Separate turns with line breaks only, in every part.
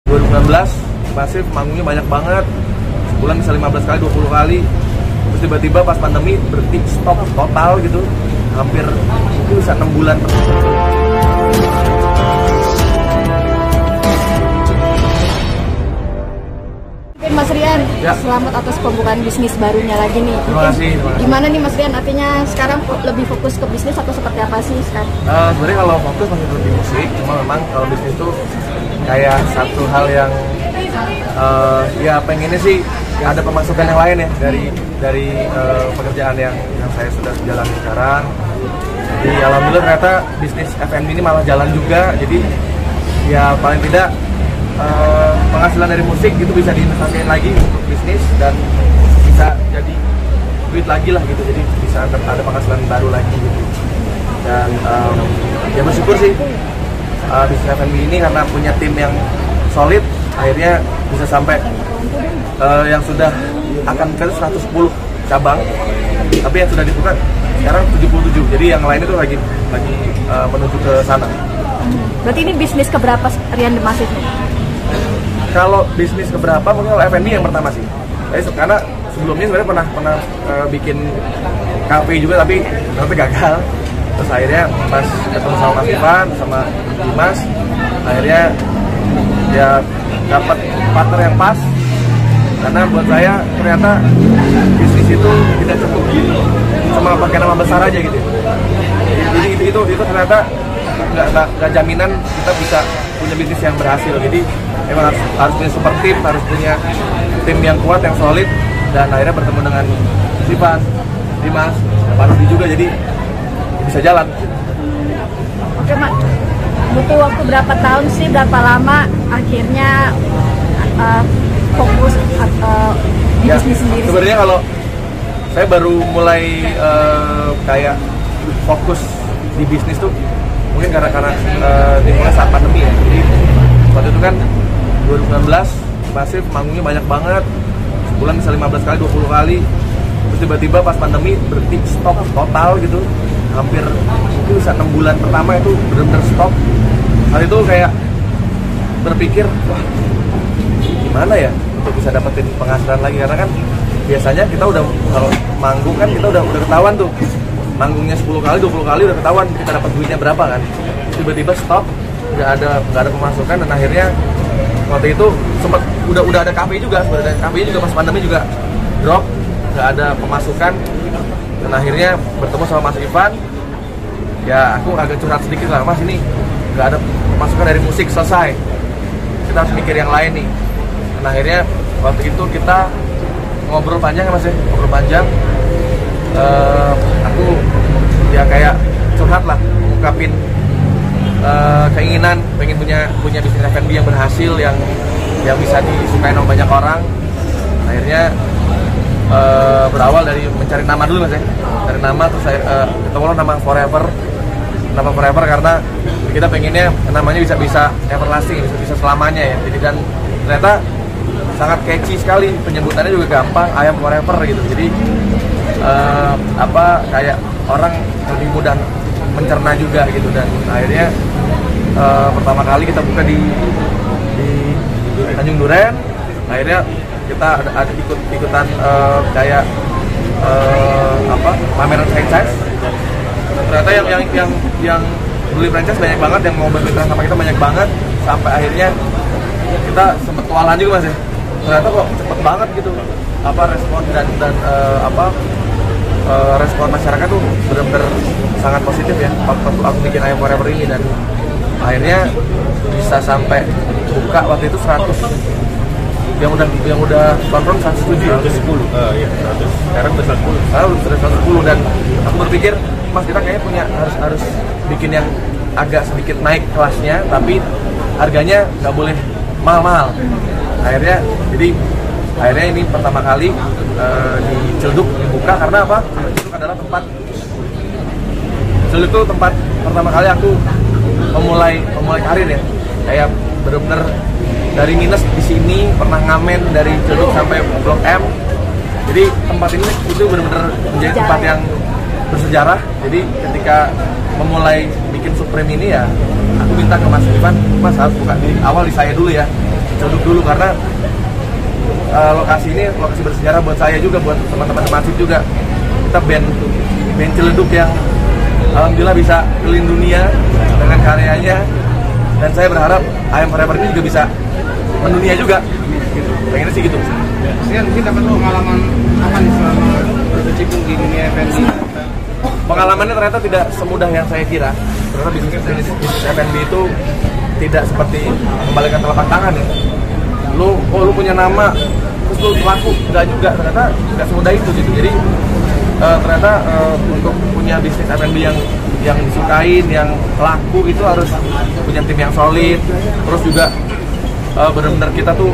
2019 masif, manggungnya banyak banget, sebulan bisa 15 kali, 20 kali. Terus tiba-tiba pas pandemi berhenti, stop total gitu, hampir itu bisa 6 bulan.
Mas Rian,
ya.
Selamat atas pembukaan bisnis barunya lagi nih.
Terima kasih.
Gimana nih Mas Rian, artinya sekarang lebih fokus ke bisnis atau seperti apa sih sekarang?
Sebenarnya kalau fokus masih di musik, cuma memang kalau bisnis itu kayak satu hal yang ya pengennya sih ada pemasukan yang lain ya dari pekerjaan yang saya sudah jalani sekarang. Jadi alhamdulillah ternyata bisnis F&B ini malah jalan juga, jadi ya paling tidak penghasilan dari musik itu bisa diinvestasikan lagi untuk bisnis dan bisa jadi duit lagi lah gitu, jadi bisa ada penghasilan baru lagi gitu. Dan ya bersyukur sih bisnis F&B ini karena punya tim yang solid, akhirnya bisa sampai yang sudah akan ke 110 cabang, tapi yang sudah dibuka sekarang 77, jadi yang lain itu lagi menuju ke sana.
Berarti ini bisnis keberapa Rian Demasif nih?
Kalau bisnis keberapa, mungkin kalau F&B yang pertama sih. Karena sebelumnya sebenarnya pernah bikin kafe juga, tapi gagal. Terus akhirnya pas ketemu sama Mas Ivan, sama Dimas, akhirnya ya dapat partner yang pas. Karena buat saya ternyata bisnis itu tidak cukup cuma pakai nama besar aja gitu. Jadi itu ternyata nggak jaminan kita bisa punya bisnis yang berhasil. Jadi emang harus punya super tim, harus punya tim yang kuat, yang solid, dan akhirnya bertemu dengan Sivan, Dimas, Pak Rudi juga, jadi bisa jalan.
Oke Mak, butuh waktu berapa tahun sih, berapa lama akhirnya fokus di bisnis sendiri?
Sebenarnya kalau saya baru mulai kayak fokus di bisnis tuh mungkin karena dimulai saat pandemi ya. Jadi waktu itu kan 2019 masif, manggungnya banyak banget, sebulan bisa 15 kali, 20 kali. Terus tiba-tiba pas pandemi berhenti, stop total gitu, hampir itu bisa 6 bulan pertama itu benar-benar stop. Saat itu kayak berpikir, wah gimana ya untuk bisa dapetin penghasilan lagi, karena kan biasanya kita udah kalau manggung kan kita udah ketahuan tuh, manggungnya 10 kali, 20 kali udah ketahuan kita dapat duitnya berapa kan. Tiba-tiba stop, nggak ada pemasukan, dan akhirnya waktu itu sempat udah ada kafe juga, pas pandemi juga drop, nggak ada pemasukan, dan akhirnya bertemu sama Mas Ivan. Ya aku agak curhat sedikit lah, Mas ini nggak ada pemasukan dari musik, selesai, kita harus mikir yang lain nih. Dan akhirnya waktu itu kita ngobrol panjang ya Mas ya, aku ya kayak curhat lah, mengungkapin keinginan pengen punya bisnis F&B yang berhasil, yang bisa disukai sama banyak orang. Akhirnya berawal dari mencari nama dulu Mas ya, cari nama, terus saya ketemu nama Forever. Nama Forever karena kita pengennya namanya bisa everlasting, bisa selamanya ya. Jadi dan ternyata sangat catchy sekali, penyebutannya juga gampang, ayam forever gitu. Jadi kayak orang lebih mudah mencerna juga gitu. Dan akhirnya pertama kali kita buka di Tanjung Duren, akhirnya kita ada ikutan kayak pameran franchise. Ternyata yang beli franchise banyak banget, yang mau bermitra sama kita banyak banget, sampai akhirnya kita sempet kewalahan juga Mas ya. Ternyata kok cepet banget gitu respon dan respon masyarakat tuh benar-benar sangat positif ya waktu aku bikin ayam forever ini. Dan akhirnya bisa sampai buka waktu itu 100, yang udah confirm 107 ya, 110.
Iya, 100. Sekarang udah 110.
Sekarang udah 110, dan aku berpikir Mas kita kayaknya punya harus bikin yang agak sedikit naik kelasnya, tapi harganya nggak boleh mahal-mahal. Akhirnya ini pertama kali di Ciledug dibuka. Karena apa? Ciledug adalah Ciledug itu tempat pertama kali aku memulai karir ya. Kayak bener-bener dari minus di sini, pernah ngamen dari Ciledug sampai Blok M. Jadi tempat ini itu bener-bener menjadi tempat yang bersejarah. Jadi ketika memulai bikin Supreme ini ya, aku minta ke Mas Ivan, Mas harus buka di awal di saya dulu ya. duduk dulu karena lokasi ini lokasi bersejarah buat saya juga, buat teman-teman Masif juga. Kita band Ciledug yang alhamdulillah bisa keliling dunia dengan karyanya, dan saya berharap I Am Forever ini juga bisa mendunia juga gitu. Pengennya sih gitu.
Sekian mungkin dapat pengalaman apa nih selama berkecimpung di dunia F&B?
Pengalamannya ternyata tidak semudah yang saya kira. Ternyata bisnis F&B itu tidak seperti membalikan telapak tangan ya. Lu punya nama, terus lu laku, enggak juga. Ternyata nggak semudah itu gitu. Jadi ternyata untuk punya bisnis F&B yang disukain, yang laku itu harus punya tim yang solid. Terus juga benar-benar kita tuh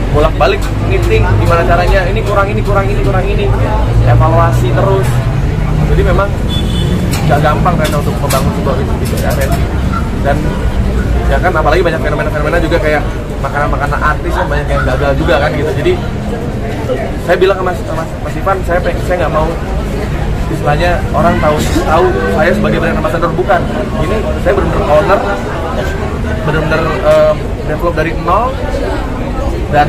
bolak-balik ngiting gimana caranya, ini kurang ini, evaluasi terus. Jadi memang nggak gampang ternyata untuk membangun sebuah bisnis F&B. Dan ya kan apalagi banyak fenomena-fenomena juga kayak makanan-makanan artis kan banyak yang gagal juga kan gitu. Jadi saya bilang ke Mas Ivan, saya nggak mau istilahnya orang tahu saya sebagai brand ambassador, bukan. Ini saya benar-benar owner, benar-benar develop dari nol, dan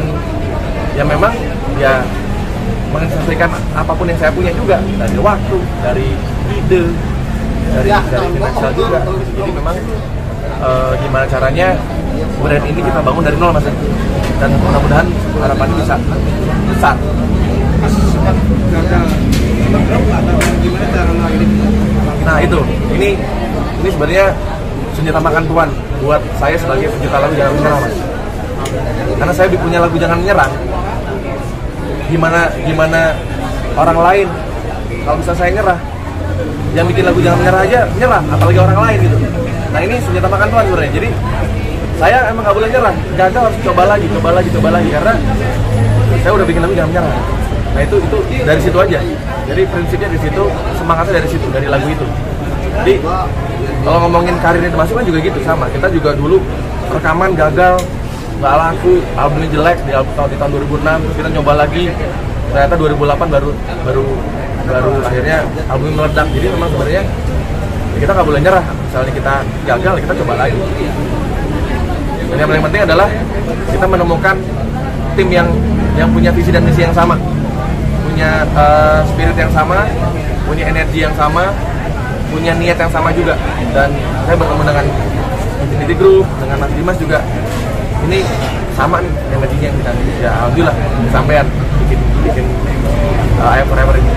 ya memang ya menginvestasikan apapun yang saya punya juga, dari waktu, dari ide, dari finansial juga. Jadi memang gimana caranya brand ini kita bangun dari nol Mas, dan mudah-mudahan harapannya bisa besar.
Sempat gagal atau gimana cara mengakhiri?
Nah itu, ini sebenarnya senjata makan tuan buat saya sebagai pencipta lagu Jangan Menyerah Mas. Karena saya punya lagu Jangan Menyerah. Gimana orang lain kalau bisa saya nyerah, yang bikin lagu Jangan Menyerah aja nyerah, apalagi orang lain gitu. Nah ini senjata makan tuan sebenarnya. Jadi saya emang nggak boleh nyerah, gagal harus coba lagi karena saya udah bikin lagu Jangan Menyerah. Nah itu dari situ aja. Jadi prinsipnya di situ, semangatnya dari situ, dari lagu itu. Jadi kalau ngomongin karirnya Mas kan juga gitu, sama. Kita juga dulu rekaman gagal, nggak laku, albumnya jelek di tahun 2006, terus kita nyoba lagi, ternyata 2008 baru akhirnya albumnya meledak. Jadi memang sebenarnya kita nggak boleh nyerah. Misalnya kita gagal, kita coba lagi. Dan yang paling penting adalah kita menemukan tim yang punya visi dan misi yang sama, punya spirit yang sama, punya energi yang sama, punya niat yang sama juga. Dan saya bertemu dengan Infinity Group, dengan Mas Dimas juga, ini sama nih energinya yang kita, ya alhamdulillah sampean bikin I Am Forever ini.